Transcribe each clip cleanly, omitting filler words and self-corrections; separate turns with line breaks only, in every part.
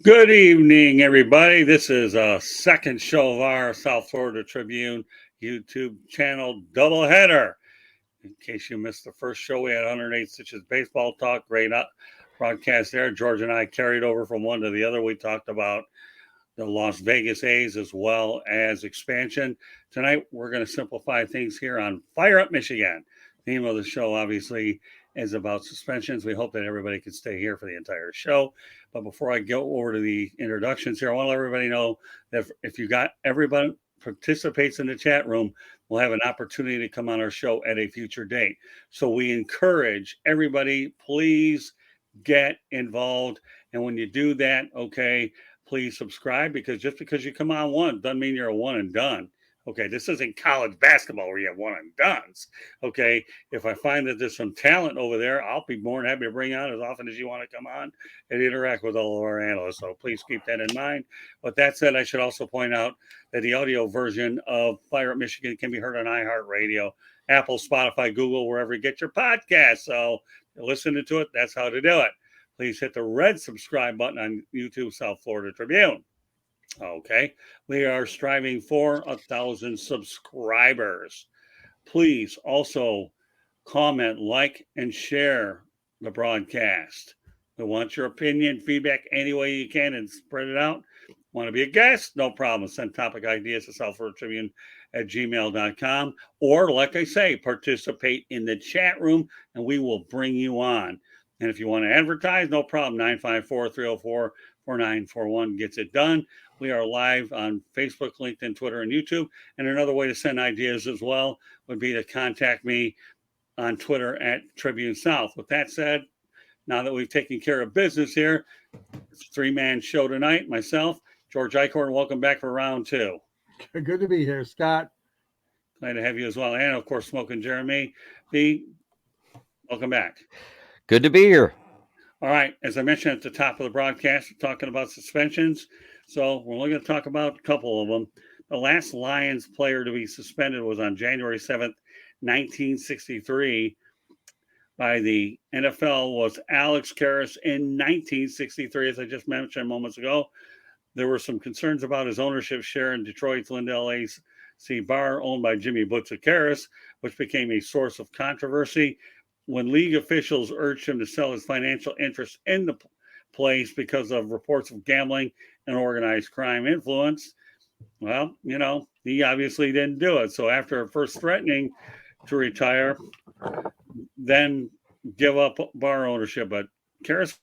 Good evening, everybody. This is a second show of our South Florida Tribune YouTube channel doubleheader. In case you missed the first show, we had 108 Stitches Baseball Talk. Great broadcast there. George and I carried over from one to the other. We talked about the Las Vegas A's as well as expansion. Tonight, we're going to simplify things here on Fire Up Michigan. The theme of the show, obviously, is about suspensions. We hope that everybody can stay here for the entire show. But before I go over to the introductions here, I want to let everybody know that if you got everybody participates in the chat room, we'll have an opportunity to come on our show at a future date. So we encourage everybody, please get involved. And when you do that, okay, please subscribe, because just because you come on one doesn't mean you're a one and done. Okay, this isn't college basketball where you have one and dones. Okay, if I find that there's some talent over there, I'll be more than happy to bring on as often as you want to come on and interact with all of our analysts. So please keep that in mind. But that said, I should also point out that the audio version of Fire Up Michigan can be heard on iHeartRadio, Apple, Spotify, Google, wherever you get your podcasts. So listening to it, that's how to do it. Please hit the red subscribe button on YouTube South Florida Tribune. Okay, we are striving for 1,000 subscribers. Please also comment, like, and share the broadcast. We want your opinion, feedback any way you can, and spread it out. Want to be a guest? No problem. Send topic ideas to southfloridatribune@gmail.com. Or, like I say, participate in the chat room, and we will bring you on. And if you want to advertise, no problem. 954-304-4941 gets it done. We are live on Facebook, LinkedIn, Twitter, and YouTube. And another way to send ideas as well would be to contact me on Twitter at Tribune South. With that said, now that we've taken care of business here, it's a three-man show tonight. Myself, George Eichhorn, welcome back for round two.
Good to be here, Scott.
Glad to have you as well. And, of course, Smoking Jeremy B. Welcome back.
Good to be here.
All right. As I mentioned at the top of the broadcast, we're talking about suspensions. So we're only going to talk about a couple of them. The last Lions player to be suspended was on January 7th, 1963 by the NFL was Alex Karras in 1963, as I just mentioned moments ago. There were some concerns about his ownership share in Detroit's Lindell AC bar owned by Jimmy Butza Karras, which became a source of controversy when league officials urged him to sell his financial interest in the place because of reports of gambling and organized crime influence. Well, he obviously didn't do it. So after first threatening to retire, then give up bar ownership. But Karras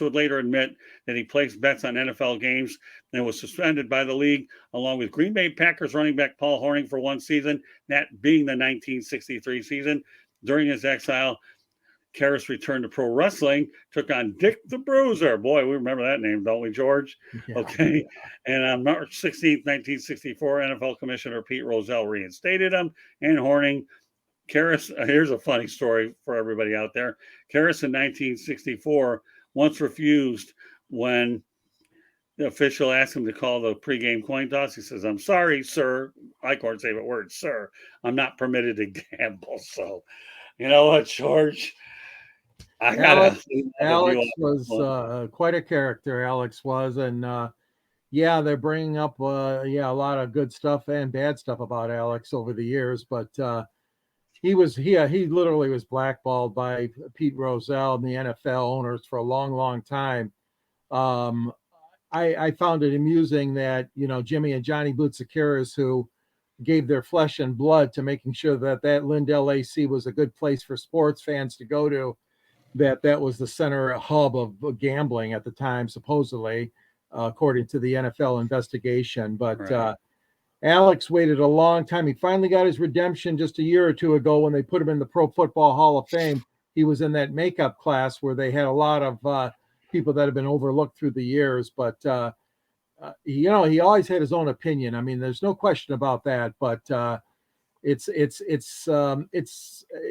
would later admit that he placed bets on NFL games and was suspended by the league, along with Green Bay Packers running back Paulhornung for one season, that being the 1963 season. During his exile, Karras returned to pro wrestling, took on Dick the Bruiser. Boy, we remember that name, don't we, George? Yeah. Okay. And on March 16th, 1964, NFL Commissioner Peterozelle reinstated him. And Hornung, Karras, here's a funny story for everybody out there. Karras in 1964 once refused when the official asked him to call the pregame coin toss. He says, "I'm sorry, sir." Eichhorn's favorite word, sir. "I'm not permitted to gamble." So, you know what, George?
Alex was quite a character. Alex was, and they're bringing up a lot of good stuff and bad stuff about Alex over the years. But he literally was blackballed by Pete Rozelle and the NFL owners for a long, long time. I found it amusing that Jimmy and Johnny Butza Karras, who gave their flesh and blood to making sure that Lindell AC was a good place for sports fans to go to, that was the center hub of gambling at the time, supposedly, according to the NFL investigation. But right. Alex waited a long time. He finally got his redemption just a year or two ago when they put him in the Pro Football Hall of Fame. He was in that makeup class where they had a lot of people that have been overlooked through the years. But, he always had his own opinion. I mean, there's no question about that. But it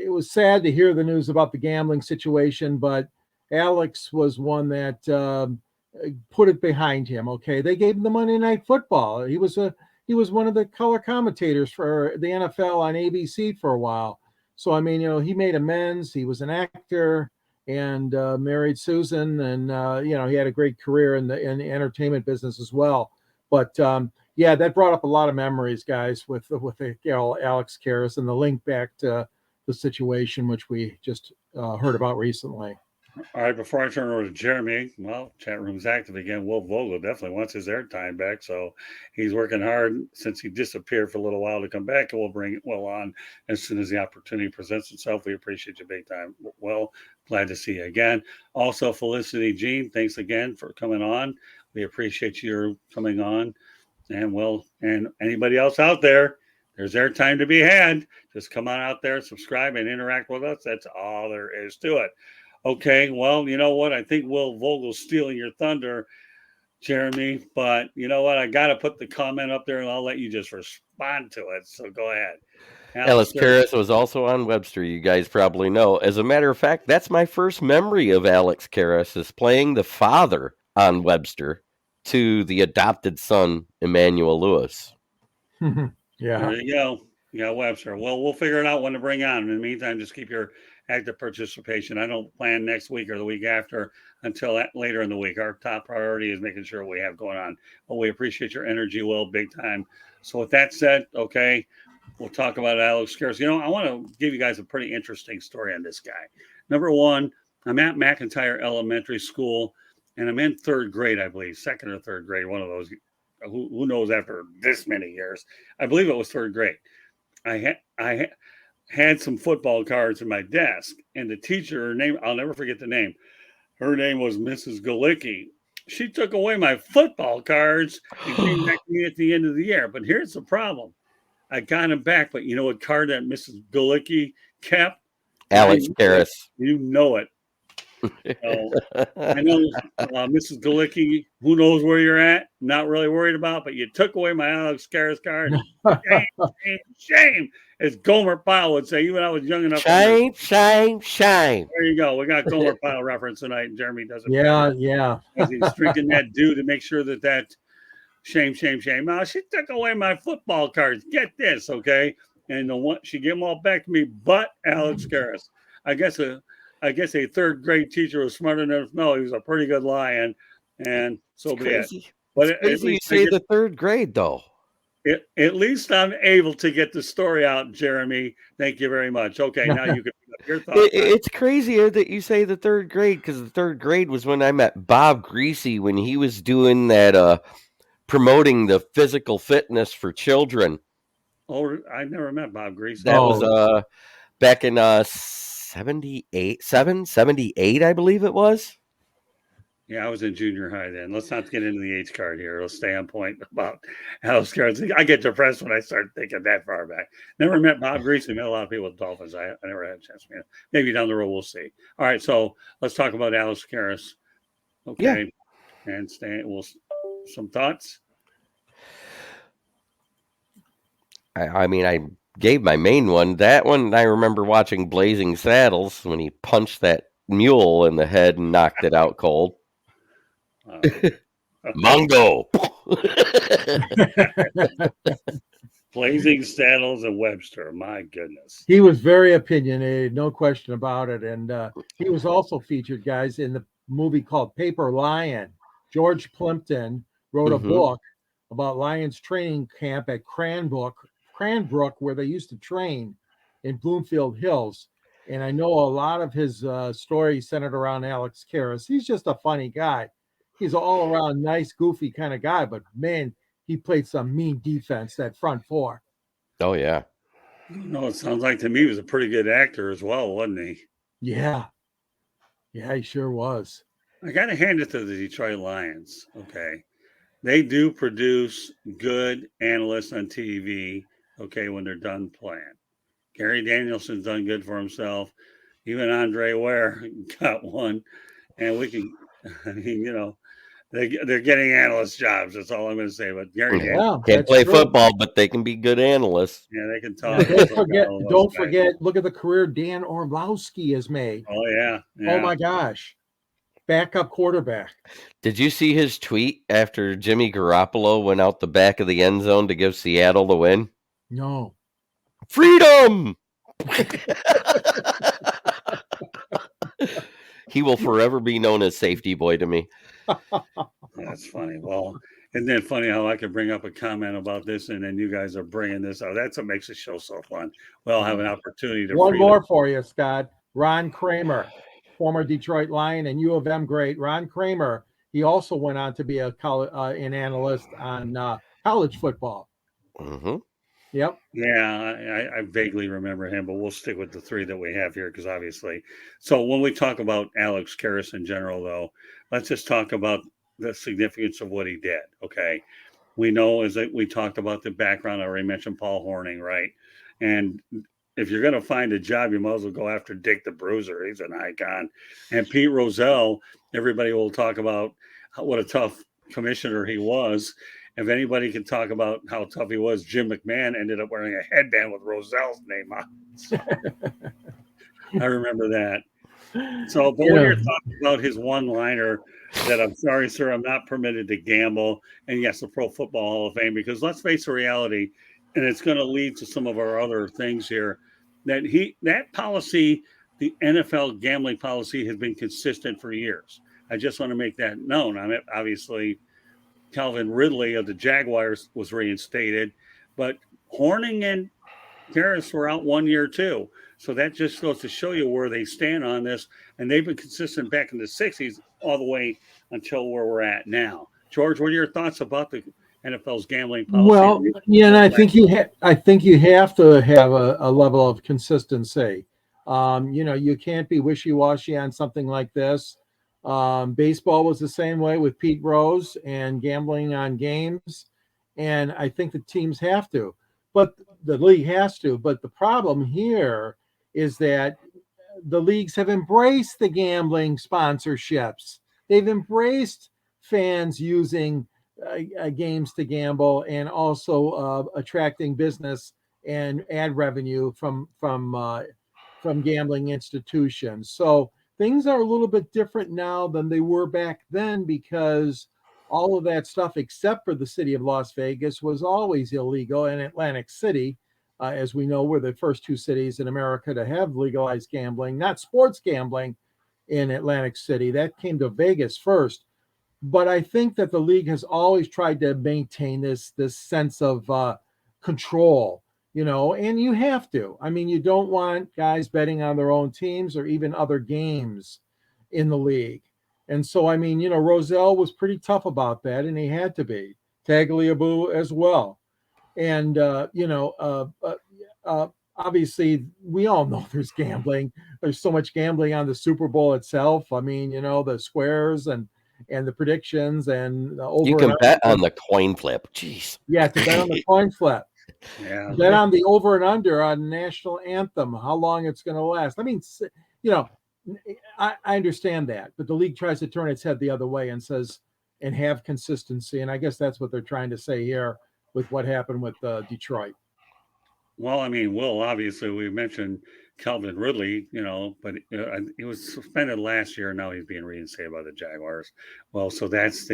was sad to hear the news about the gambling situation, but Alex was one that put it behind him. Okay, they gave him the Monday Night Football. He was one of the color commentators for the NFL on ABC for a while. So I mean, he made amends. He was an actor, and married Susan, and he had a great career in the entertainment business as well. But yeah, that brought up a lot of memories, guys, with Alex Karras and the link back to the situation which we just heard about recently.
All right, before I turn over to Jeremy, well, chat room's active again. Will Vogel definitely wants his airtime back, so he's working hard since he disappeared for a little while to come back, and we'll bring Will on as soon as the opportunity presents itself. We appreciate you big time. Well, glad to see you again. Also, Felicity Jean, thanks again for coming on. We appreciate you coming on. And well, and anybody else out there, there's airtime to be had. Just come on out there, subscribe, and interact with us. That's all there is to it. Okay, well, you know what? I think Will Vogel's stealing your thunder, Jeremy. But you know what? I got to put the comment up there, and I'll let you just respond to it. So go ahead.
Alex Karras was also on Webster, you guys probably know. As a matter of fact, that's my first memory of Alex Karras, is playing the father on Webster to the adopted son, Emmanuel Lewis.
Yeah.
There you go. Yeah, Webster. Well, we'll figure it out when to bring on. In the meantime, just keep your active participation. I don't plan next week or the week after until later in the week. Our top priority is making sure we have going on. But we appreciate your energy, Will, big time. So with that said, okay, we'll talk about Alex Karras. You know, I want to give you guys a pretty interesting story on this guy. Number one, I'm at McIntyre Elementary School, and I'm in third grade, I believe, second or third grade, one of those. Who knows after this many years? I believe it was third grade. I had some football cards in my desk, and the teacher, her name, I'll never forget the name. Her name was Mrs. Galicki. She took away my football cards and came back to me at the end of the year. But here's the problem. I got them back, but you know what card that Mrs. Galicki kept?
Alex Karras.
You know it. So, I know Mrs. Galicki, who knows where you're at? Not really worried about, but you took away my Alex Karras card. Shame, shame, shame, as Gomer Pyle would say, even when I was young enough.
Shame, shame, shame.
There you go. We got Gomer Pyle reference tonight, and Jeremy does it.
Yeah.
As he's drinking that dew to make sure that shame, shame, shame. Now, she took away my football cards. Get this, okay? And she gave them all back to me, but Alex Karras. I guess a third grade teacher was smart enough to know he was a pretty good lion, and so be it.
But at least you say the third grade, though.
At least I'm able to get the story out, Jeremy. Thank you very much. Okay, now you can pick up your thoughts.
It's crazier that you say the third grade, because the third grade was when I met Bob Greasy when he was doing that, promoting the physical fitness for children.
Oh, I never met Bob Greasy.
That was back in 78, I believe it was.
Yeah, I was in junior high then. Let's not get into the age card here. Let's stay on point about Alex Karras. I get depressed when I start thinking that far back. Never met Bob Greasy. Met a lot of people with Dolphins. I never had a chance to meet him. Maybe down the road we'll see. All right, so let's talk about Alex Karras. Okay, yeah. And some thoughts.
I mean, I gave my main one. That one, I remember watching Blazing Saddles when he punched that mule in the head and knocked it out cold. Mongo.
Blazing Saddles and Webster. My goodness.
He was very opinionated, no question about it. And he was also featured, guys, in the movie called Paperlion. George Plimpton wrote a book about Lions training camp at Cranbrook, where they used to train in Bloomfield Hills. And I know a lot of his stories centered around Alex Karras. He's just a funny guy. He's an all-around nice, goofy kind of guy. But, man, he played some mean defense, that front four.
Oh, yeah.
No, it sounds like to me he was a pretty good actor as well, wasn't he?
Yeah. Yeah, he sure was.
I got to hand it to the Detroit Lions. Okay. They do produce good analysts on TV, okay, when they're done playing. Garydanielson's done good for himself. Even andreware got one. And we can, I mean, you know, they're getting analyst jobs. That's all I'm going to say. But Gary
can't play football, but they can be good analysts.
Yeah, they can talk.
Don't forget, look at the career Danorlovski has made.
Oh, yeah.
Oh, my gosh. Backup quarterback.
Did you see his tweet after Jimmy Garoppolo went out the back of the end zone to give Seattle the win?
No.
Freedom! He will forever be known as Safety Boy to me.
That's funny. Well, isn't that funny how I could bring up a comment about this and then you guys are bringing this out? That's what makes the show so fun. We'll have an opportunity to
One
freely.
more for you, Scott. Ron Kramer, former Detroit Lion and U of M great. Ron Kramer, he also went on to be an analyst on college football.
Mm-hmm.
Yep.
Yeah, I vaguely remember him, but we'll stick with the three that we have here because obviously. So when we talk about Alex Karras in general, though, let's just talk about the significance of what he did. Okay, we know as that we talked about the background. I already mentioned Paulhornung, right? And if you're going to find a job, you might as well go after Dick the Bruiser. He's an icon. And Peterozelle, everybody will talk about what a tough commissioner he was. If anybody can talk about how tough he was, Jim McMahon ended up wearing a headband with Rozelle's name on it. So, I remember that. So, but what are your thoughts about his one-liner that I'm sorry, sir, I'm not permitted to gamble? And yes, the Pro Football Hall of Fame, because let's face the reality, and it's going to lead to some of our other things here, that policy, the NFL gambling policy, has been consistent for years. I just want to make that known. I mean, obviously, Calvinridley of the Jaguars was reinstated, but Hornung and Karras were out 1 year too. So that just goes to show you where they stand on this. And they've been consistent back in the 60s all the way until where we're at now. George, what are your thoughts about the NFL's gambling policy?
Well, yeah, and I think you have to have a level of consistency. You can't be wishy-washy on something like this. Baseball was the same way with Pete Rose and gambling on games. And I think the teams have to, but the league has to. But the problem here is that the leagues have embraced the gambling sponsorships. They've embraced fans using games to gamble and also attracting business and ad revenue from gambling institutions. So things are a little bit different now than they were back then because all of that stuff, except for the city of Las Vegas, was always illegal. And Atlantic City, as we know, were the first two cities in America to have legalized gambling, not sports gambling in Atlantic City. That came to Vegas first. But I think that the league has always tried to maintain this sense of control, and you have to. I mean, you don't want guys betting on their own teams or even other games in the league. And so, I mean, Rozelle was pretty tough about that, and he had to be. Tagliabue as well. And, obviously, we all know there's gambling. There's so much gambling on the Super Bowl itself. I mean, the squares and the predictions and the over.
You can bet on the coin flip. Jeez.
Yeah, to bet on the coin flip.
Yeah.
Bet on the over and under on national anthem, how long it's going to last. I mean, I understand that, but the league tries to turn its head the other way and says, and have consistency. And I guess that's what they're trying to say here with what happened with Detroit.
Well, I mean, Will, obviously, we mentioned Calvinridley, but he was suspended last year. And now he's being reinstated by the Jaguars. Well, so that's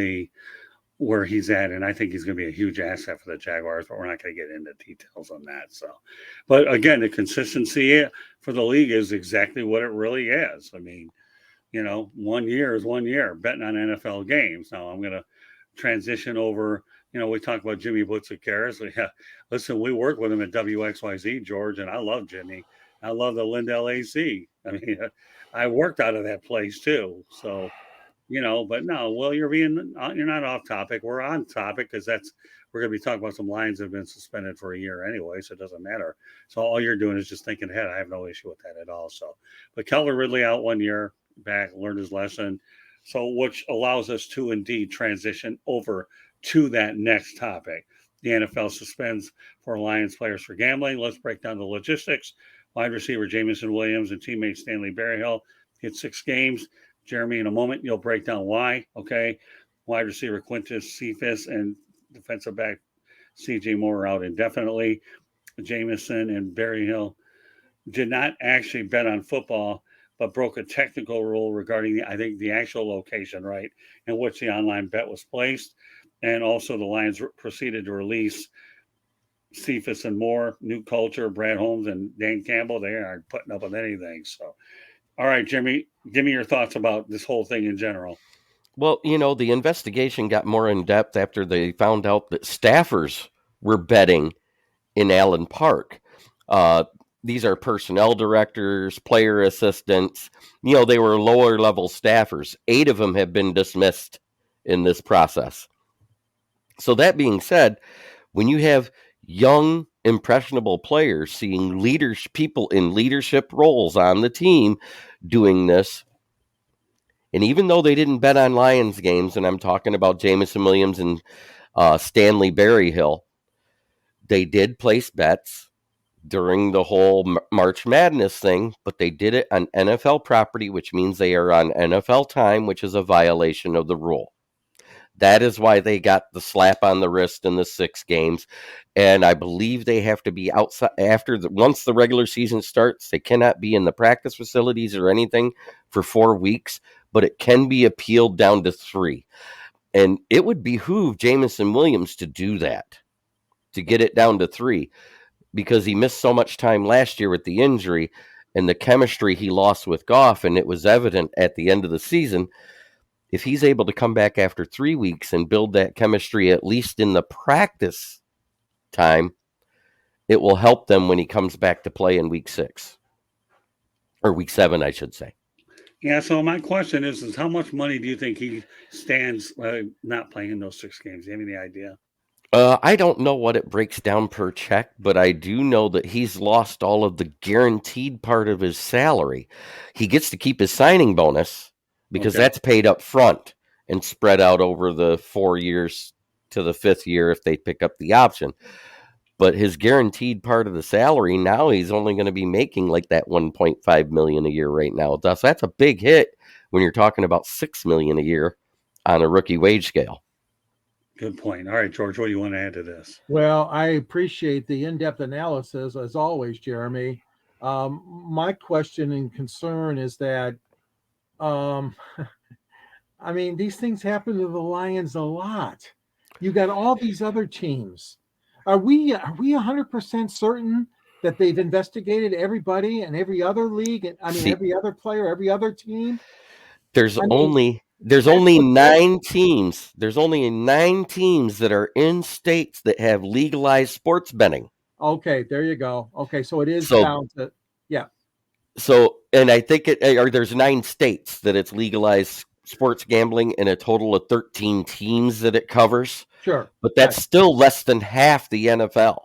where he's at. And I think he's going to be a huge asset for the Jaguars, but we're not going to get into details on that. So, but again, the consistency for the league is exactly what it really is. I mean, 1 year is 1 year betting on NFL games. Now I'm going to transition over. We talk about Jimmy Butzer-Karras. Yeah, listen, we work with him at WXYZ, George, and I love Jimmy. I love the Lindell AC. I mean, I worked out of that place too. So, but no, well, you're not off topic. We're on topic because we're going to be talking about some Lions that have been suspended for a year anyway, so it doesn't matter. So all you're doing is just thinking ahead. I have no issue with that at all. So, but Calvinridley out 1 year back, learned his lesson. So, which allows us to indeed transition over to that next topic. The NFL suspends 4 Lions players for gambling. Let's break down the logistics. Wide receiver Jamesonwilliams and teammate Stanleyberryhill hit 6 games. Jeremy, in a moment, you'll break down why. Okay. Wide receiver Quintezcephus and defensive back cjmoore are out indefinitely. Jameson and Berryhill did not actually bet on football, but broke a technical rule regarding, the actual location, right, in which the online bet was placed. And also the Lions proceeded to release Cephus and Moore, New Culture, Bradholmes, and Dan Campbell. They aren't putting up with anything. So All right, Jimmy, give me your thoughts about this whole thing in general.
Well, the investigation got more in depth after they found out that staffers were betting in Allen Park. Uh, these are personnel directors, player assistants. They were lower level staffers. 8 of them have been dismissed in this process. So that being said, when you have young, impressionable players seeing people in leadership roles on the team doing this, and even though they didn't bet on Lions games, and I'm talking about Jameson Williams and Stanleyberryhill, they did place bets during the whole March Madness thing, but they did it on NFL property, which means they are on NFL time, which is a violation of the rule. That is why they got the slap on the wrist in the 6 games. And I believe they have to be outside once the regular season starts. They cannot be in the practice facilities or anything for 4 weeks, but it can be appealed down to 3. And it would behoove Jameson Williams to do that, to get it down to 3, because he missed so much time last year with the injury and the chemistry he lost with Goff, and it was evident at the end of the season. If he's able to come back after 3 weeks and build that chemistry, at least in the practice time, it will help them when he comes back to play in week 6 or week 7, I should say.
Yeah, so my question is how much money do you think he stands not playing in those 6 games? Do you have any idea?
I don't know what it breaks down per check, but I do know that he's lost all of the guaranteed part of his salary. He gets to keep his signing bonus because that's paid up front and spread out over the 4 years to the 5th year if they pick up the option. But his guaranteed part of the salary, now he's only going to be making like that $1.5 million a year right now. Thus, that's a big hit when you're talking about $6 million a year on a rookie wage scale.
Good point. All right, George, what do you want to add to this?
Well, I appreciate the in-depth analysis as always, Jeremy. My question and concern is that, I mean, these things happen to the Lions a lot. You got all these other teams. Are we 100% certain that they've investigated everybody and every other league? Every other player, every other team.
There's only 9 teams. There's only 9 teams that are in states that have legalized sports betting.
Okay, there you go. Okay, so it is down to
So, and I think there's 9 states that it's legalized sports gambling, and a total of 13 teams that it covers.
Sure,
but that's still less than half the NFL.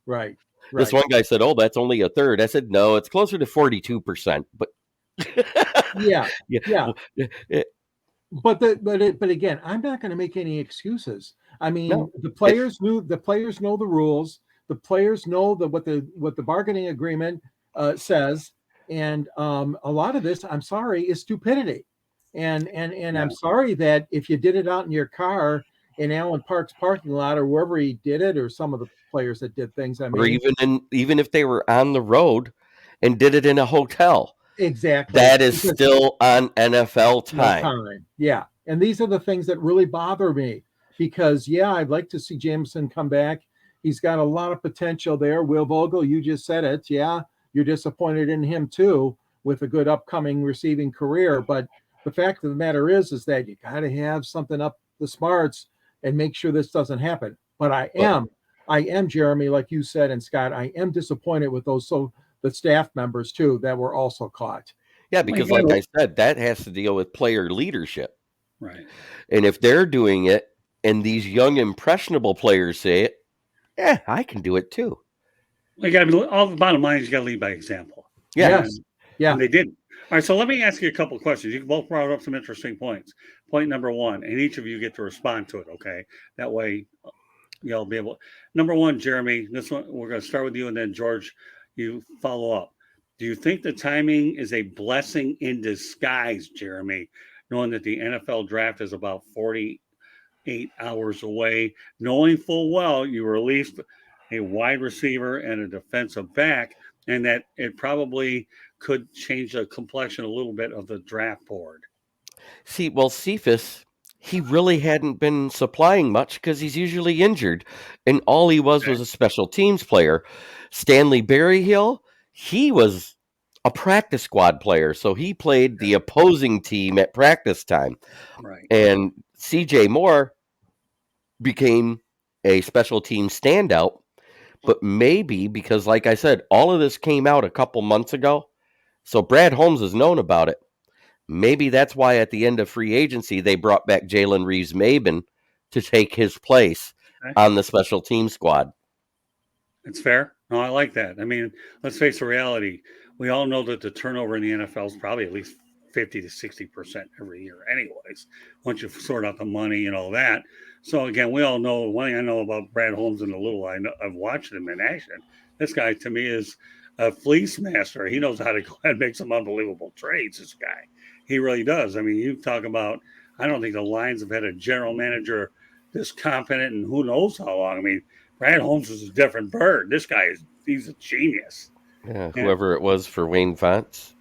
Right.
This one guy said, "Oh, that's only a third." I said, "No, it's closer to 42%." But
yeah. But again, I'm not going to make any excuses. I mean, the players know the rules. The players know what the bargaining agreement says, and a lot of this, I'm sorry, is stupidity. And I'm sorry that if you did it out in your car in Allen Park's parking lot or wherever he did it, or some of the players that did things,
or even if they were on the road and did it in a hotel.
Exactly.
That is still on NFL time.
Yeah. And these are the things that really bother me because, I'd like to see Jameson come back. He's got a lot of potential there. Will Vogel, you just said it. Yeah, you're disappointed in him too with a good upcoming receiving career. But the fact of the matter is that you got to have something up the smarts and make sure this doesn't happen. But I am, Jeremy, like you said, and Scott, I am disappointed with the staff members too that were also caught.
Yeah, because like I said, that has to deal with player leadership.
Right.
And if they're doing it and these young impressionable players say it, I can do it too.
All the bottom line is you got to lead by example.
Yes.
And they didn't. All right, so let me ask you a couple of questions. You both brought up some interesting points. Point number 1, and each of you get to respond to it, okay? That way you'll be able. Number 1, Jeremy, this one, we're going to start with you, and then George, you follow up. Do you think the timing is a blessing in disguise, Jeremy, knowing that the NFL draft is about 48 hours away, knowing full well you released a wide receiver and a defensive back, and that it probably could change the complexion a little bit of the draft board?
See, well, Cephus, he really hadn't been supplying much because he's usually injured, and all he was a special teams player. Stanleyberryhill, he was a practice squad player. So he played the opposing team at practice time.
Right.
And cjmoore became a special team standout. But maybe because, like I said, all of this came out a couple months ago. So bradholmes has known about it. Maybe that's why at the end of free agency, they brought back Jalen Reeves-Maben to take his place on the special team squad.
It's fair. No, I like that. I mean, let's face the reality. We all know that the turnover in the NFL is probably at least 50 to 60% every year anyways, once you sort out the money and all that. So again, we all know, one thing I know about bradholmes and the little I've watched him in action. This guy to me is a fleece master. He knows how to go ahead and make some unbelievable trades, this guy. He really does. I mean, you talk about, I don't think the Lions have had a general manager this competent and who knows how long. I mean, bradholmes is a different bird. This guy he's a genius.
Yeah, whoever it was for Wayne Fonts.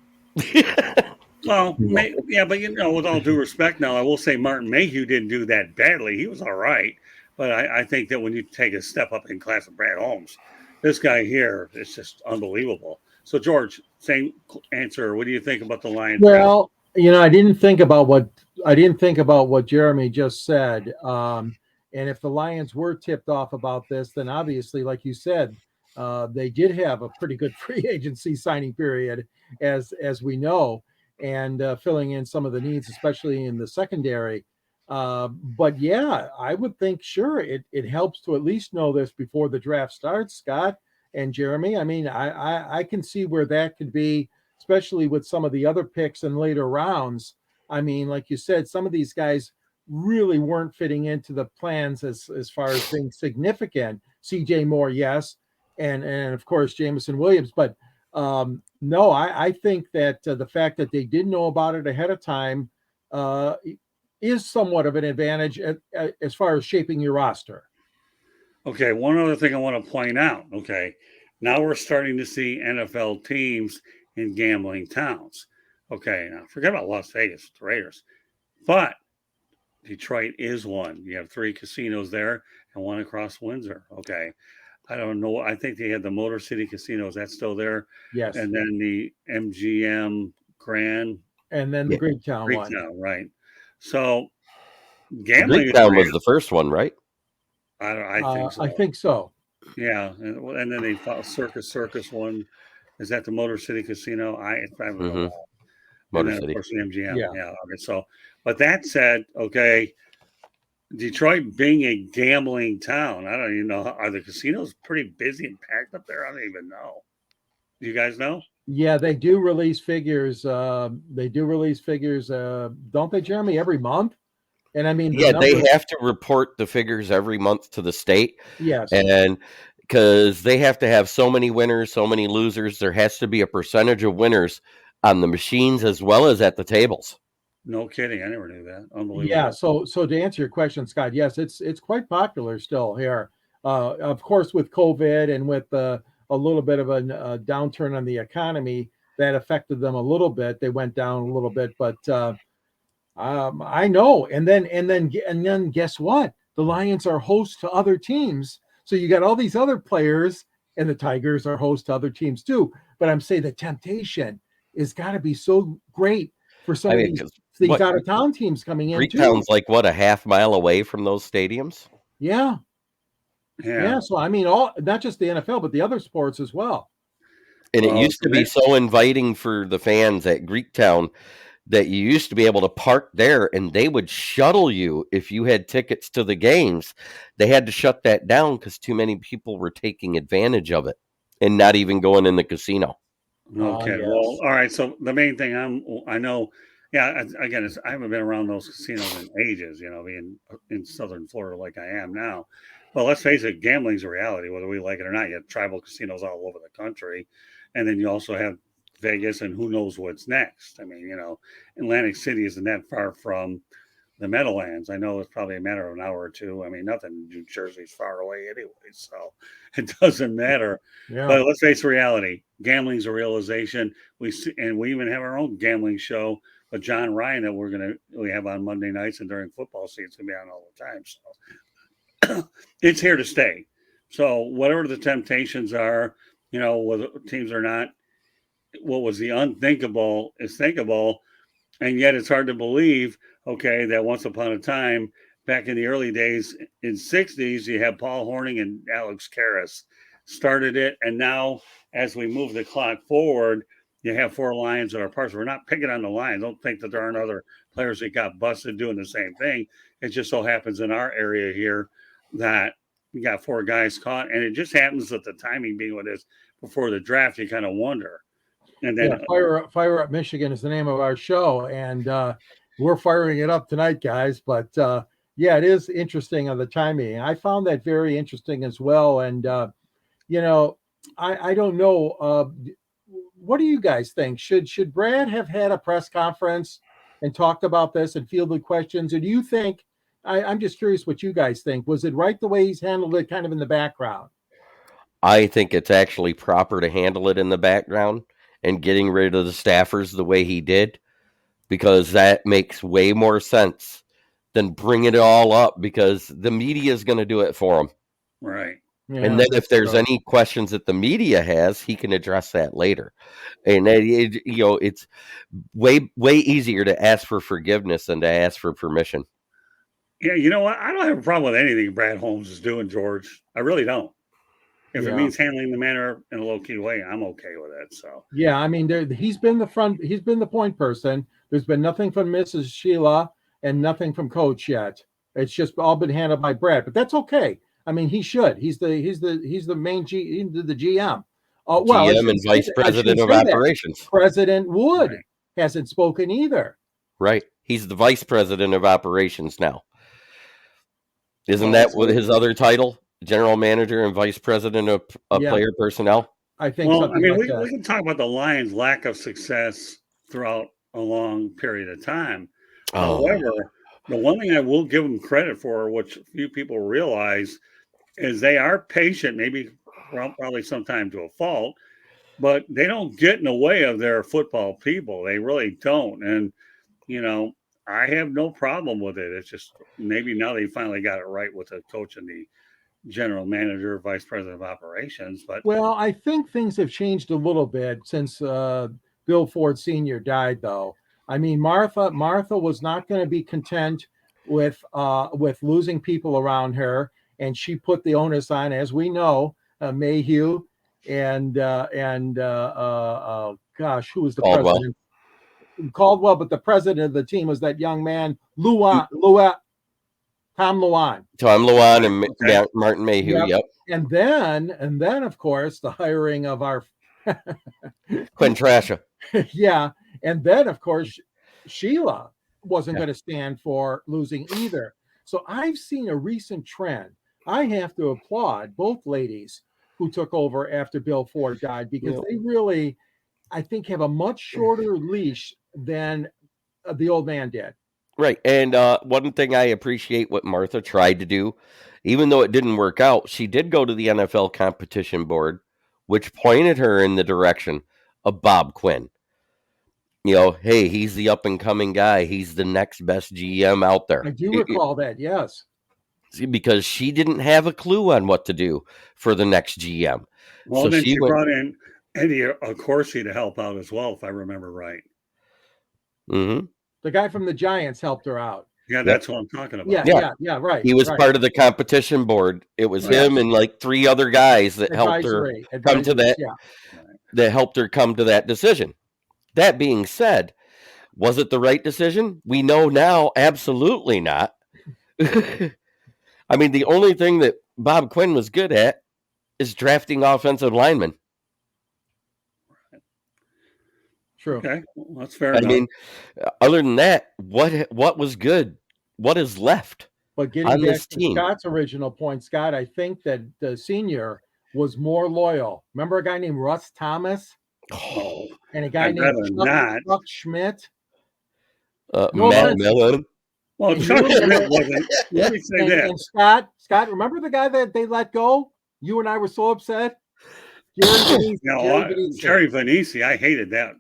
Well, yeah, but with all due respect now, I will say Martin Mayhew didn't do that badly. He was all right. But I think that when you take a step up in class of bradholmes, this guy here is just unbelievable. So, George, same answer. What do you think about the Lions?
Well, I didn't think about what Jeremy just said. And if the Lions were tipped off about this, then obviously, like you said, they did have a pretty good free agency signing period, as we know, and filling in some of the needs, especially in the secondary. But yeah, I would think sure it helps to at least know this before the draft starts, Scott and Jeremy. I mean, I can see where that could be, especially with some of the other picks in later rounds. I mean, like you said, some of these guys really weren't fitting into the plans as far as being significant. cjmoore, yes, and of course Jameson Williams. But no, I think that the fact that they did know about it ahead of time is somewhat of an advantage as far as shaping your roster.
Okay, one other thing I want to point out. Okay, now we're starting to see NFL teams in gambling towns. Okay, now forget about Las Vegas, the Raiders, but Detroit is one. You have 3 casinos there and one across Windsor. Okay, I don't know. I think they had the Motor City Casino. Is that still there?
Yes.
And then the MGM Grand.
And then the Greektown one.
Greektown, right. So gambling.
Greektown was the first one, right?
I think so.
I think so.
Yeah. And then they fought Circus one. Is that the Motor City Casino? I don't know.
Motor
and then,
City.
Of course, the MGM.
Yeah.
Okay. So, but that said, okay, Detroit being a gambling town, I don't even know. Are the casinos pretty busy and packed up there? I don't even know. Do you guys know?
Yeah, they do release figures. Don't they, Jeremy, every month? And I mean,
they have to report the figures every month to the state.
Yes.
And because they have to have so many winners, so many losers, there has to be a percentage of winners on the machines as well as at the tables.
No kidding. I never knew that. Unbelievable.
Yeah. So to answer your question, Scott, yes, it's quite popular still here. Of course, with COVID and with a little bit of a downturn on the economy, that affected them a little bit. They went down a little bit, but I know. And then guess what? The Lions are host to other teams. So you got all these other players, and the Tigers are host to other teams too. But I'm saying the temptation is got to be so great for some of these out of town teams coming in.
Greektown's like what, a half mile away from those stadiums?
Yeah. So I mean, not just the NFL, but the other sports as well.
And it used to be so inviting for the fans at Greektown that you used to be able to park there, and they would shuttle you if you had tickets to the games. They had to shut that down because too many people were taking advantage of it and not even going in the casino.
Okay.
Yes.
Well, all right. So the main thing I know, again, I haven't been around those casinos in ages, being in Southern Florida like I am now. But let's face it, gambling's a reality, whether we like it or not. You have tribal casinos all over the country. And then you also have Vegas and who knows what's next. I mean, Atlantic City isn't that far from the Meadowlands. I know it's probably a matter of an hour or two. I mean, nothing in New Jersey's far away anyway, so it doesn't matter. Yeah. But let's face reality. Gambling's a realization. We even have our own gambling show with John Ryan that we have on Monday nights, and during football season, it's going to be on all the time. So it's here to stay. So whatever the temptations are, whether teams are not, what was the unthinkable is thinkable, and yet it's hard to believe, okay, that once upon a time, back in the early days in 60s, you had Paulhornung and Alex Karras started it. And now as we move the clock forward, you have 4 Lions that are parts. We're not picking on the Lions. Don't think that there aren't other players that got busted doing the same thing. It just so happens in our area here that we got 4 guys caught. And it just happens that the timing being what it is before the draft, you kind of wonder. And then
Fire Up Michigan is the name of our show, and we're firing it up tonight, guys. But yeah, it is interesting on the timing. I found that very interesting as well. And you know, I don't know. What do you guys think? Should Brad have had a press conference and talked about this and fielded questions? Or do you think? I'm just curious what you guys think. Was it right the way he's handled it, kind of in the background?
I think it's actually proper to handle it in the background and getting rid of the staffers the way he did, because that makes way more sense than bringing it all up, because the media is going to do it for him.
Right.
Yeah, and then if there's any questions that the media has, he can address that later. And it's way easier to ask for forgiveness than to ask for permission.
Yeah, you know what? I don't have a problem with anything Bradholmes is doing, George. I really don't. If it means handling the matter in a low-key way, I'm okay with it. So
yeah, I mean, he's been the point person. There's been nothing from Mrs. Sheila and nothing from Coach yet. It's just all been handled by Brad, but that's okay. I mean, he should. He's the main the GM. Well,
GM and vice president of operations.
President Wood hasn't spoken either.
Right, he's the vice president of operations now. Isn't that what his other title? General manager and vice president of player personnel.
I think.
Well, I mean, we can talk about the Lions' lack of success throughout a long period of time. However, the one thing I will give them credit for, which few people realize, is they are patient. Maybe probably sometimes to a fault, but they don't get in the way of their football people. They really don't. And you know, I have no problem with it. It's just maybe now they finally got it right with the coach and the general manager, vice president of operations. But
well, I think things have changed a little bit since Bill Ford Sr. died, though. I mean, Martha was not going to be content with losing people around her, and she put the onus on, as we know, Mayhew and gosh, who was the president? Caldwell, but the president of the team was that young man, Tom Luan
and Martin Mayhew. Yep.
And then of course the hiring of our
Quintezcephus.
Yeah. And then of course Sheila wasn't going to stand for losing either. So I've seen a recent trend. I have to applaud both ladies who took over after Bill Ford died, because they really, I think, have a much shorter leash than the old man did.
Right. And one thing I appreciate what Martha tried to do, even though it didn't work out, she did go to the NFL competition board, which pointed her in the direction of Bob Quinn. You know, hey, he's the up and coming guy. He's the next best GM out there.
I do recall that. Yes.
Because she didn't have a clue on what to do for the next GM.
Well, so then she brought in Eddie Accorsi to help out as well, if I remember right.
Mm-hmm.
The guy from the Giants helped her out.
Yeah, that's what I'm talking about.
Yeah, right.
He was part of the competition board. It was him and like 3 other guys that helped her come to that. That helped her come to that decision. That being said, was it the right decision? We know now, absolutely not. I mean, the only thing that Bob Quinn was good at is drafting offensive linemen.
True.
Okay, well, that's fair enough.
I mean, other than that, what was good? What is left?
But getting back to Scott's original point, Scott, I think that the senior was more loyal. Remember a guy named Russ Thomas?
Oh,
and a guy named Chuck Schmidt?
Matt Millen.
Well, Chuck Schmidt wasn't. Let me say that.
And Scott, remember the guy that they let go? You and I were so upset.
Jerry Vanisi, I hated that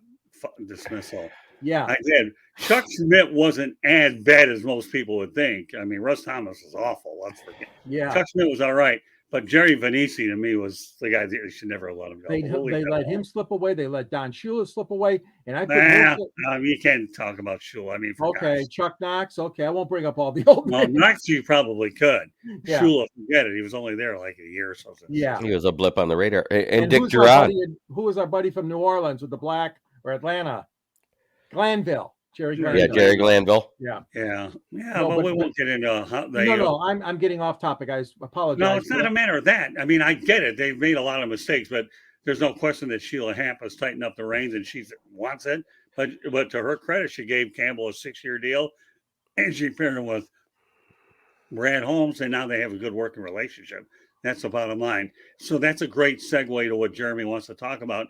dismissal.
Yeah,
I did. Chuck Schmidt wasn't as bad as most people would think. I mean, Russ Thomas was awful. Let's forget.
Yeah,
Chuck Schmidt was all right, But Jerry Venisi to me was the guy that you should never let him go.
They let him slip away. They let Don Shula slip away, and I put
you can't talk about Shula. I mean,
okay, Chuck Knox. Okay, I won't bring up all the old.
Well, Knox you probably could.
Yeah.
Shula, forget it. He was only there like a year or something.
Yeah,
he was a blip on the radar. And Dick
who was our buddy from New Orleans with the black or Atlanta? Glanville. Jerry Glanville.
Yeah, Jerry Glanville.
Yeah.
No, but we won't get into
I'm getting off topic. I apologize.
No, it's not a matter of that. I mean, I get it. They've made a lot of mistakes, but there's no question that Sheila Hamp has tightened up the reins and she wants it. But to her credit, she gave Campbell a 6-year deal, and she paired him with Bradholmes, and now they have a good working relationship. That's the bottom line. So that's a great segue to what Jeremy wants to talk about,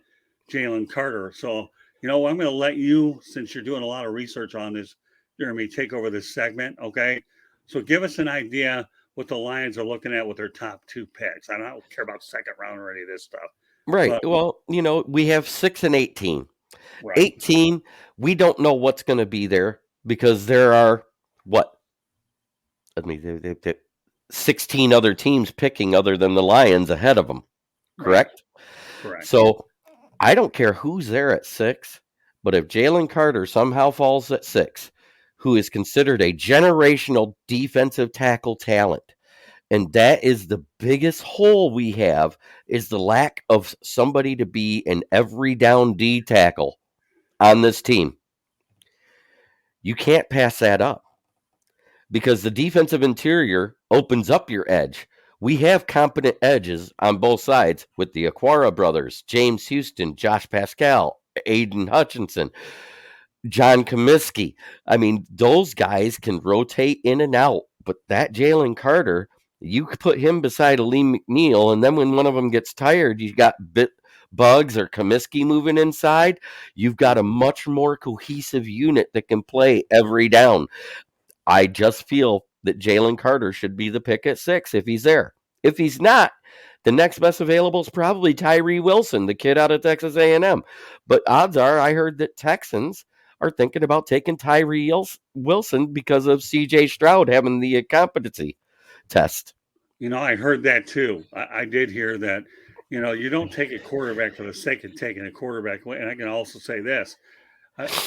Jalencarter. So, I'm going to let you, since you're doing a lot of research on this, Jeremy, take over this segment, okay? So give us an idea what the Lions are looking at with their top 2 picks. I don't care about second round or any of this stuff.
Right. But, well, we have 6 and 18.
Right.
18, we don't know what's going to be there because there are, 16 other teams picking other than the Lions ahead of them, correct?
Correct.
So I don't care who's there at 6, but if Jalencarter somehow falls at 6, who is considered a generational defensive tackle talent, and that is the biggest hole we have, is the lack of somebody to be an every down D tackle on this team. You can't pass that up because the defensive interior opens up your edge. We have competent edges on both sides with the Aquara brothers, James Houston, Josh Pascal, Aiden Hutchinson, John Comiskey. I mean, those guys can rotate in and out, but that Jalencarter, you could put him beside Lee McNeil, and then when one of them gets tired, you got Bugs or Comiskey moving inside. You've got a much more cohesive unit that can play every down. I just feel that Jalencarter should be the pick at 6 if he's there. If he's not, the next best available is probably Tyree Wilson, the kid out of Texas A&M. But odds are, I heard that Texans are thinking about taking Tyree Wilson because of C.J. Stroud having the competency test.
I heard that too. I did hear that. You don't take a quarterback for the sake of taking a quarterback. And I can also say this.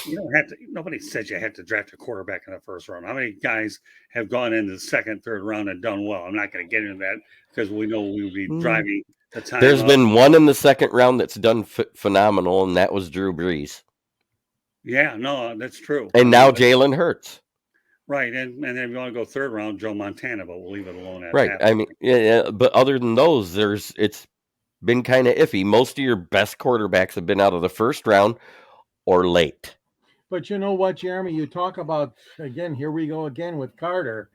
You don't have to. Nobody says you have to draft a quarterback in the first round. How many guys have gone into the second, third round and done well? I'm not going to get into that because we know we would be driving the time.
There's been one in the second round that's done phenomenal, and that was Drew Brees.
Yeah, no, that's true.
And now Jalen Hurts.
Right, and then if you want to go third round, Joe Montana, but we'll leave it alone at
right.
that.
I mean, yeah, but other than those, it's been kind of iffy. Most of your best quarterbacks have been out of the first round or late.
But you know what, Jeremy? You talk about, again, here we go again with Carter,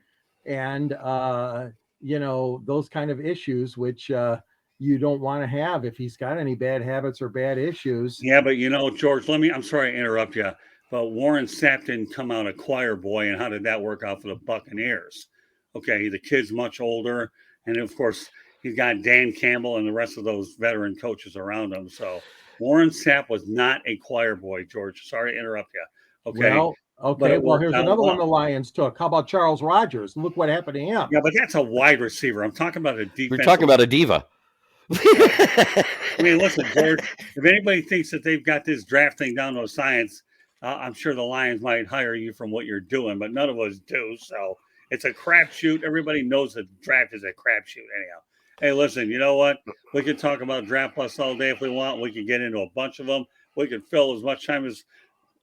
and those kind of issues which you don't want to have if he's got any bad habits or bad issues.
Yeah, but George, I'm sorry to interrupt you, but Warren Sapp didn't come out a choir boy, and how did that work out for the Buccaneers? Okay, the kid's much older, and of course he's got Dan Campbell and the rest of those veteran coaches around him. So Warren Sapp was not a choir boy, George. Sorry to interrupt you. Okay.
Well, here's another one the Lions took. How about Charles Rogers? Look what happened to him.
Yeah, but that's a wide receiver. I'm talking about a defense.
We're talking about a diva.
I mean, listen, George, if anybody thinks that they've got this draft thing down to a science, I'm sure the Lions might hire you from what you're doing, but none of us do. So it's a crapshoot. Everybody knows the draft is a crapshoot anyhow. Hey, listen, you know what? We can talk about Draft Plus all day if we want. We can get into a bunch of them. We can fill as much time as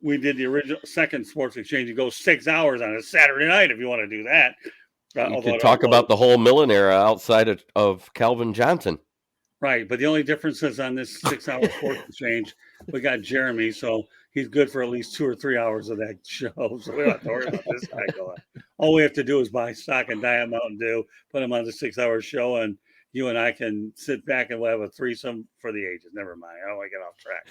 we did the original second Sports Exchange and go 6 hours on a Saturday night if you want to do that.
You could talk about the whole Millen era outside of Calvin Johnson.
Right, but the only difference is on this 6-hour Sports Exchange, we got Jeremy, so he's good for at least 2 or 3 hours of that show. So we don't have to worry about this guy going. All we have to do is buy stock and Diet Mountain Dew, put him on the 6-hour show, and you and I can sit back and we'll have a threesome for the ages. Never mind. I don't want to get off track.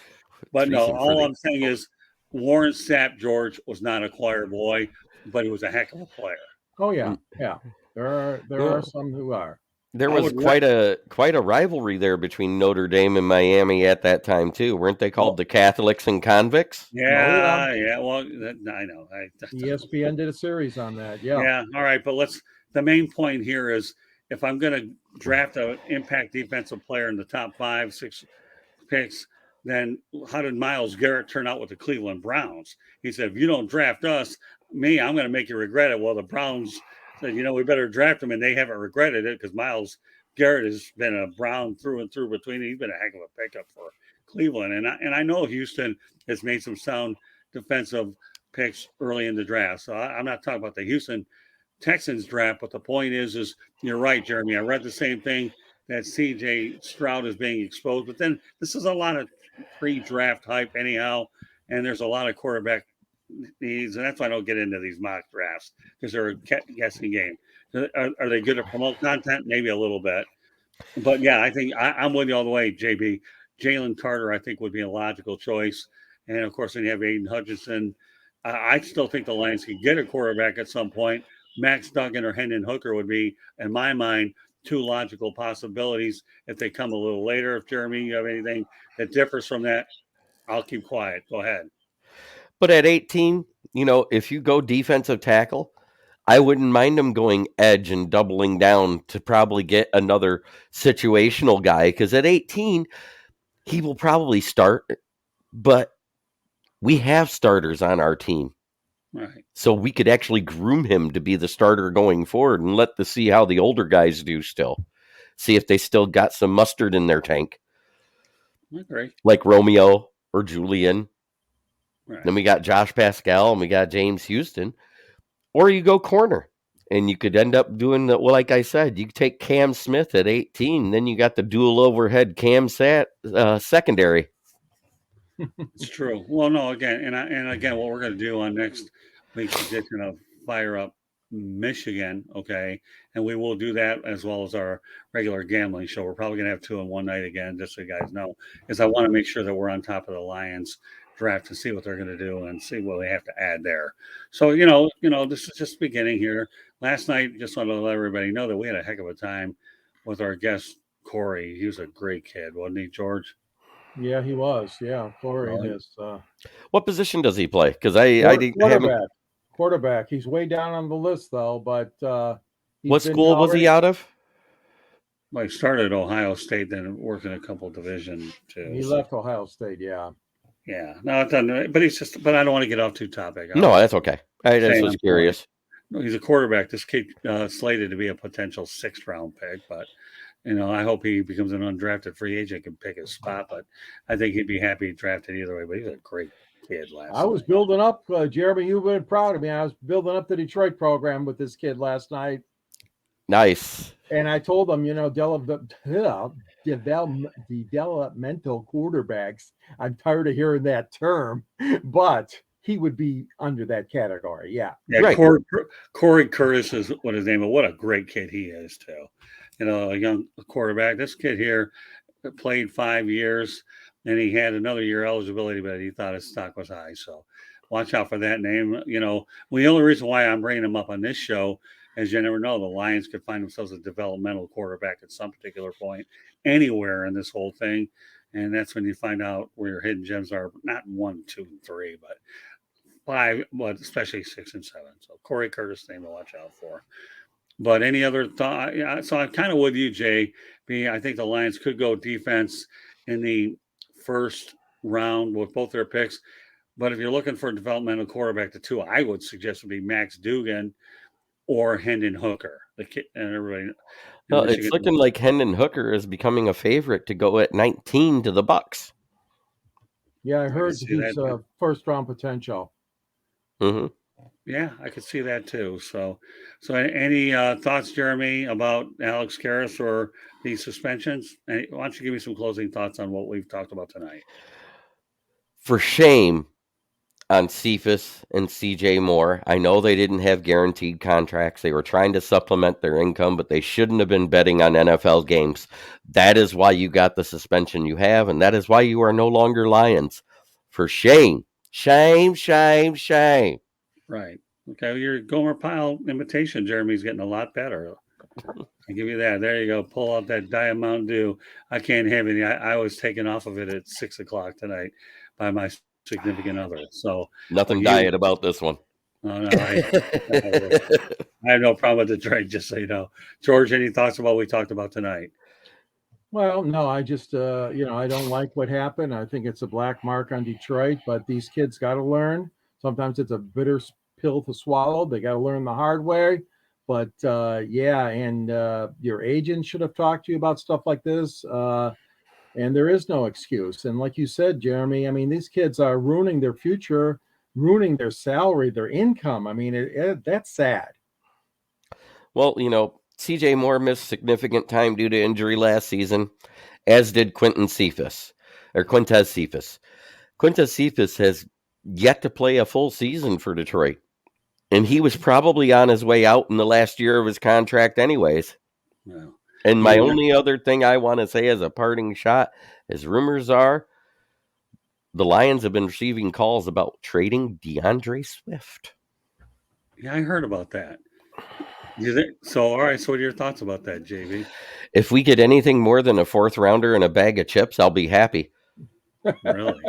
But no, all I'm saying is Warren Sapp, George, was not a choir boy, but he was a heck of a player.
Oh, yeah. Yeah. There are some who are.
There was quite a rivalry there between Notre Dame and Miami at that time too. Weren't they called the Catholics and Convicts?
Yeah. Well, I know.
ESPN did a series on that. Yeah.
Yeah. All right, but the main point here is if I'm going to draft an impact defensive player in the top 5, 6 picks, then how did Myles Garrett turn out with the Cleveland Browns? He said, if you don't draft us, I'm going to make you regret it. Well, the Browns said, we better draft him, and they haven't regretted it because Myles Garrett has been a Brown through and through between. He's been a heck of a pickup for Cleveland. And I know Houston has made some sound defensive picks early in the draft. So I'm not talking about the Houston Texans draft, but the point is you're right, Jeremy. I read the same thing, that CJ Stroud is being exposed, but then this is a lot of pre-draft hype anyhow, and there's a lot of quarterback needs, and that's why I don't get into these mock drafts, because they're a guessing game. Are they good to promote content? Maybe a little bit. But yeah, I think I'm with you all the way, JB. Jalen Carter, I think, would be a logical choice. And of course, when you have Aiden Hutchinson, I still think the Lions could get a quarterback at some point. Max Duggan or Hendon Hooker would be, in my mind, 2 logical possibilities if they come a little later. If Jeremy, you have anything that differs from that, I'll keep quiet. Go ahead.
But at 18, if you go defensive tackle, I wouldn't mind him going edge and doubling down to probably get another situational guy, because at 18, he will probably start, but we have starters on our team.
Right.
So we could actually groom him to be the starter going forward and see how the older guys do still. See if they still got some mustard in their tank.
I agree.
Like Romeo or Julian.
Right.
Then we got Josh Pascal and we got James Houston. Or you go corner. And you could end up doing like I said, you take Cam Smith at 18, then you got the dual overhead Cam secondary.
It's true. Well, no, again, what we're going to do on next week's edition of Fire Up Michigan, okay, and we will do that as well as our regular gambling show. We're probably going to have 2 in one night again, just so you guys know, because I want to make sure that we're on top of the Lions draft to see what they're going to do and see what they have to add there. So, this is just the beginning here. Last night, just wanted to let everybody know that we had a heck of a time with our guest, Corey. He was a great kid, wasn't he, George?
Yeah, he was. Yeah, Corey
Really?
is.
What position does he play? Because I
quarterback. Quarterback. He's way down on the list though. But
what school was he out of?
Well, he started at Ohio State, then worked in a couple of Division II.
He left Ohio State. Yeah.
Yeah. No, it's done. But But I don't want to get off too topic.
No, that's okay. I just was curious.
No, he's a quarterback. This kid slated to be a potential 6th round pick, but. I hope he becomes an undrafted free agent and pick his spot, but I think he'd be happy drafted either way. But he's a great kid
I was building up, Jeremy, you've been proud of me. I was building up the Detroit program with this kid last night.
Nice.
And I told him, developmental quarterbacks, I'm tired of hearing that term, but he would be under that category. Yeah.
Yeah. Right. Corey Curtis is what his name is. What a great kid he is, too. A young quarterback. This kid here played 5 years, and he had another year eligibility, but he thought his stock was high. So watch out for that name. The only reason why I'm bringing him up on this show is you never know. The Lions could find themselves a developmental quarterback at some particular point anywhere in this whole thing. And that's when you find out where your hidden gems are, not 1, 2, and 3, but 5, but especially 6 and 7. So Corey Curtis name to watch out for. But any other thought? Yeah, so I'm kind of with you, Jay. I think the Lions could go defense in the first round with both their picks. But if you're looking for a developmental quarterback, the 2 I would suggest would be Max Duggan or Hendon Hooker. The kid and everybody.
Well, it's looking like Hendon Hooker is becoming a favorite to go at 19 to the Bucks.
Yeah, I heard he's a first-round potential.
Mm-hmm.
Yeah, I could see that too. So any thoughts, Jeremy, about Alex Karras or these suspensions? Why don't you give me some closing thoughts on what we've talked about tonight?
For shame on Cephus and cjmoore. I know they didn't have guaranteed contracts. They were trying to supplement their income, but they shouldn't have been betting on NFL games. That is why you got the suspension you have, and that is why you are no longer Lions. For shame. Shame, shame, shame.
Right. Okay. Your Gomer Pyle imitation, Jeremy's getting a lot better. I give you that. There you go. Pull out that Diet Mountain Dew. I can't have any. I was taken off of it at 6 o'clock tonight by my significant other. So
nothing diet about this one.
Oh, no, I have no problem with Detroit, just so you know. George, any thoughts about what we talked about tonight?
Well, no, I just, I don't like what happened. I think it's a black mark on Detroit, but these kids got to learn. Sometimes it's a bitter pill to swallow. They got to learn the hard way. But yeah, and your agent should have talked to you about stuff like this. And there is no excuse. And like you said, Jeremy, I mean, these kids are ruining their future, ruining their salary, their income. I mean, that's sad.
Well, CJmoore missed significant time due to injury last season, as did Quintezcephus. Quintezcephus has yet to play a full season for Detroit, and he was probably on his way out in the last year of his contract anyways.
No.
And my only other thing I want to say as a parting shot is rumors are the Lions have been receiving calls about trading DeAndre Swift.
Yeah, I heard about that. So, all right. So, what are your thoughts about that, JV?
If we get anything more than a fourth rounder and a bag of chips, I'll be happy.
Really?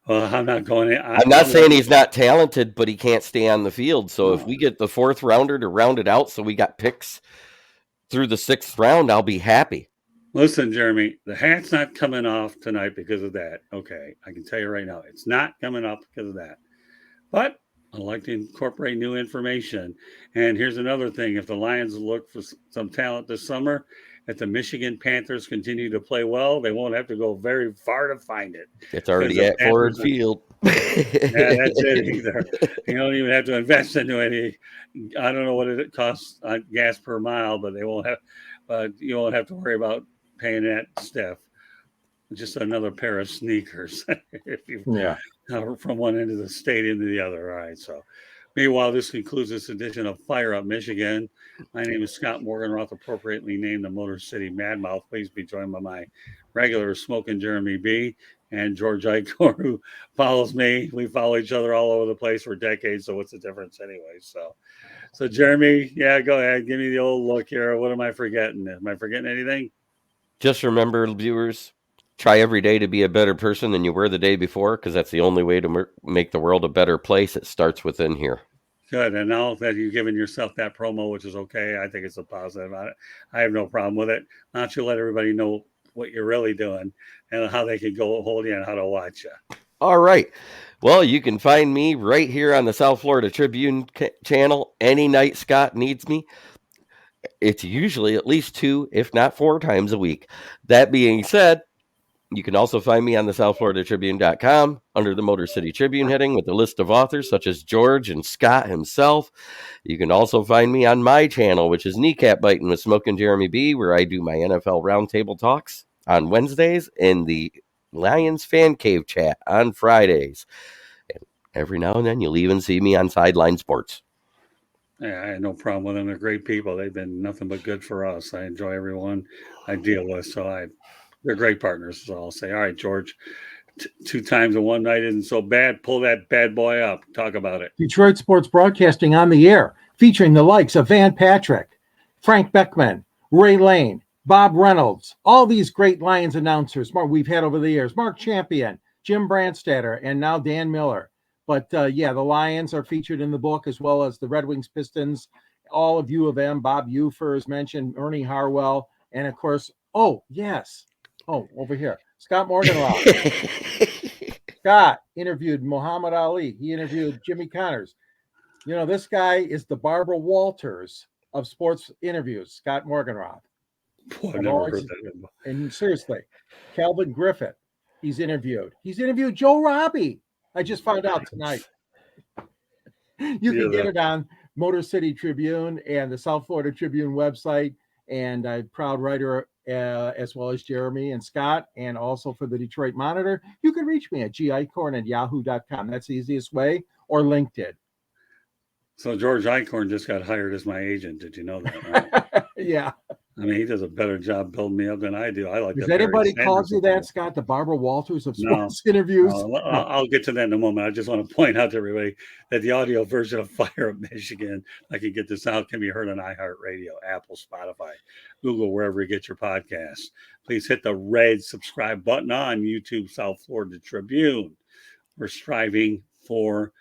Well, I'm not going in.
I'm not saying he's not talented, but he can't stay on the field. So if we get the fourth rounder to round it out so we got picks through the sixth round, I'll be happy.
Listen, Jeremy, the hat's not coming off tonight because of that. Okay, I can tell you right now, it's not coming off because of that. But I like to incorporate new information. And here's another thing. If the Lions look for some talent this summer, if the Michigan Panthers continue to play well, they won't have to go very far to find it.
It's already at Ford Field.
Yeah, that's it either. You don't even have to invest into any. I don't know what it costs on gas per mile, but you won't have to worry about paying that stuff. Just another pair of sneakers from one end of the stadium to the other. All right. So, meanwhile, this concludes this edition of Fire Up Michigan. My name is Scott Morganroth, appropriately named the Motor City Madmouth. Please be joined by my regular Smoking Jeremy B. and George Eichhorn, who follows me. We follow each other all over the place for decades. So what's the difference anyway? So Jeremy, yeah, go ahead. Give me the old look here. What am I forgetting? Am I forgetting anything?
Just remember, viewers, try every day to be a better person than you were the day before, because that's the only way to make the world a better place. It starts within here.
Good. And now that you've given yourself that promo, which is okay, I think it's a positive. I have no problem with it. Why don't you let everybody know what you're really doing and how they can go hold you and how to watch you.
All right. Well, you can find me right here on the South Florida Tribune channel any night Scott needs me. It's usually at least 2, if not 4 times a week. That being said, you can also find me on the southfloridatribune.com under the Motor City Tribune heading with a list of authors such as George and Scott himself. You can also find me on my channel, which is Kneecap Biting with Smoking Jeremy B, where I do my NFL Roundtable talks on Wednesdays and the Lions Fan Cave chat on Fridays. And every now and then you'll even see me on Sideline Sports.
Yeah, I had no problem with them. They're great people. They've been nothing but good for us. I enjoy everyone I deal with. They're great partners, so I'll say. All right, George, 2 times in one night isn't so bad. Pull that bad boy up. Talk about it.
Detroit Sports Broadcasting on the air, featuring the likes of Van Patrick, Frank Beckman, Ray Lane, Bob Reynolds, all these great Lions announcers we've had over the years. Mark Champion, Jim Brandstatter, and now Dan Miller. But the Lions are featured in the book, as well as the Red Wings, Pistons, all of U of M, Bob Ufer is mentioned, Ernie Harwell, and of course, over here, Scott Morganroth. Scott interviewed Muhammad Ali. He interviewed Jimmy Connors. This guy is the Barbara Walters of sports interviews, Scott Morganroth.
Boy, I never heard that.
And seriously, Calvin Griffith, he's interviewed. He's interviewed Joe Robbie. I just found out tonight. You can get it on Motor City Tribune and the South Florida Tribune website. And I'm a proud writer, as well as Jeremy and Scott, and also for the Detroit Monitor. You can reach me at gicorn@yahoo.com. That's the easiest way, or LinkedIn.
So George Eichhorn just got hired as my agent. Did you know that? Right?
Yeah.
I mean, he does a better job building me up than I do. I like.
Does anybody call you that, Scott? The Barbara Walters of sports interviews?
No, I'll get to that in a moment. I just want to point out to everybody that the audio version of Fire Up Michigan, I can get this out, can be heard on iHeartRadio, Apple, Spotify, Google, wherever you get your podcasts. Please hit the red subscribe button on YouTube South Florida Tribune. We're striving for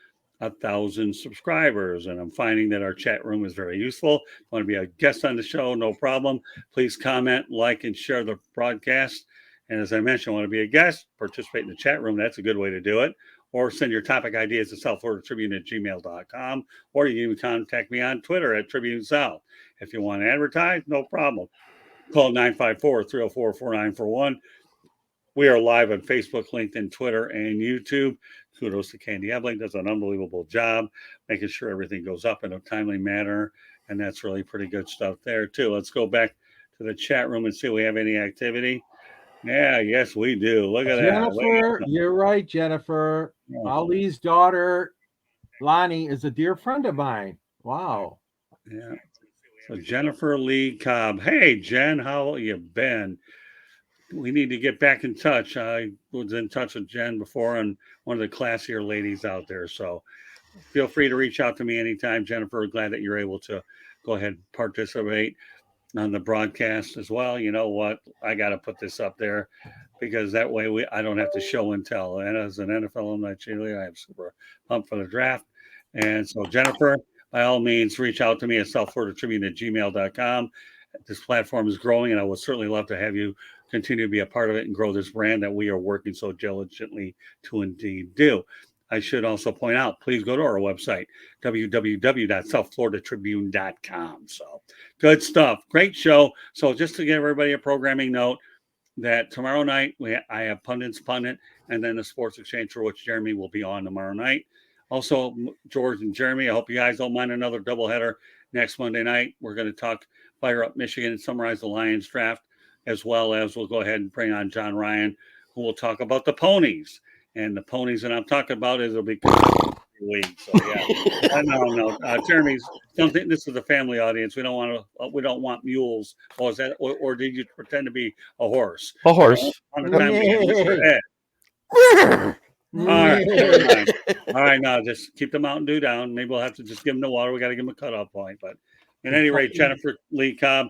1,000 subscribers. And I'm finding that our chat room is very useful. If you want to be a guest on the show, no problem. Please comment, like, and share the broadcast. And as I mentioned, want to be a guest, participate in the chat room. That's a good way to do it. Or send your topic ideas to southfloridatribune@gmail.com. Or you can even contact me on Twitter at Tribune South. If you want to advertise, no problem. Call 954-304-4941. We are live on Facebook, LinkedIn, Twitter, and YouTube. Kudos to Candy Ebling, does an unbelievable job making sure everything goes up in a timely manner. And that's really pretty good stuff there, too. Let's go back to the chat room and see if we have any activity. Yeah, yes, we do. Look at
Jennifer,
that.
you're right, Jennifer.
Yeah.
Ali's daughter, Lonnie, is a dear friend of mine. Wow.
Yeah. So Jennifer Lee Cobb. Hey, Jen, how you been? We need to get back in touch. I was in touch with Jen before and one of the classier ladies out there. So feel free to reach out to me anytime, Jennifer. Glad that you're able to go ahead and participate on the broadcast as well. You know what? I got to put this up there because that way I don't have to show and tell. And as an NFL alumni cheerleader, I am super pumped for the draft. And so, Jennifer, by all means, reach out to me at southfloridatribune@gmail.com. This platform is growing, and I would certainly love to have you continue to be a part of it and grow this brand that we are working so diligently to indeed do. I should also point out, please go to our website, www.southfloridatribune.com. So good stuff. Great show. So just to give everybody a programming note, that tomorrow night I have Pundit's Pundit and then the Sports Exchange, for which Jeremy will be on tomorrow night. Also, George and Jeremy, I hope you guys don't mind another doubleheader next Monday night. We're going to talk Fire Up Michigan and summarize the Lions draft, as well as we'll go ahead and bring on John Ryan, who will talk about the ponies. And the ponies that I'm talking about is it'll be league. So yeah, no, Jeremy's something. This is a family audience. We don't want mules. Or is that? Or did you pretend to be a horse?
A horse.
On the time we had Mr. Ed. All right, all right. Now just keep the Mountain Dew down. Maybe we'll have to just give him the water. We got to give him a cutoff point. But at any rate, Jennifer Lee Cobb,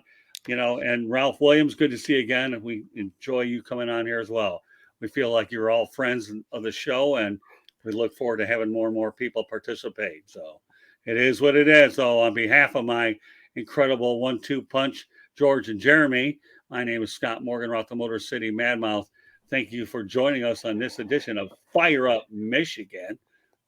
and Ralph Williams, good to see you again. And we enjoy you coming on here as well. We feel like you're all friends of the show, and we look forward to having more and more people participate. So it is what it is. So on behalf of my incredible 1-2 punch, George and Jeremy, my name is Scott Morgan, Roth the Motor City Madmouth. Thank you for joining us on this edition of Fire Up Michigan.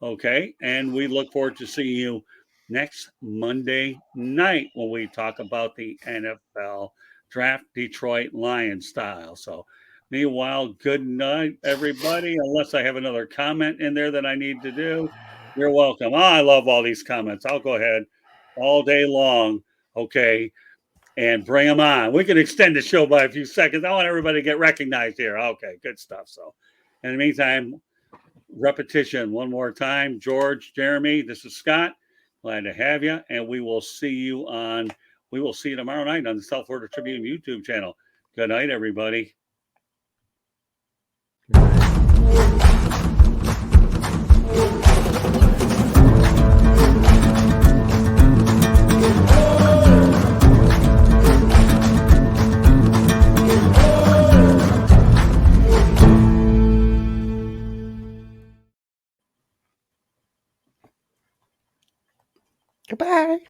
Okay. And we look forward to seeing you next Monday night when we talk about the NFL draft, Detroit Lions style. So meanwhile, good night, everybody. Unless I have another comment in there that I need to do, you're welcome. I love all these comments. I'll go ahead all day long, okay, and bring them on. We can extend the show by a few seconds. I want everybody to get recognized here. Okay, good stuff. So in the meantime, repetition one more time. George, Jeremy, this is Scott. Glad to have you, and we will see you tomorrow night on the South Florida Tribune YouTube channel. Good night, everybody.
Goodbye.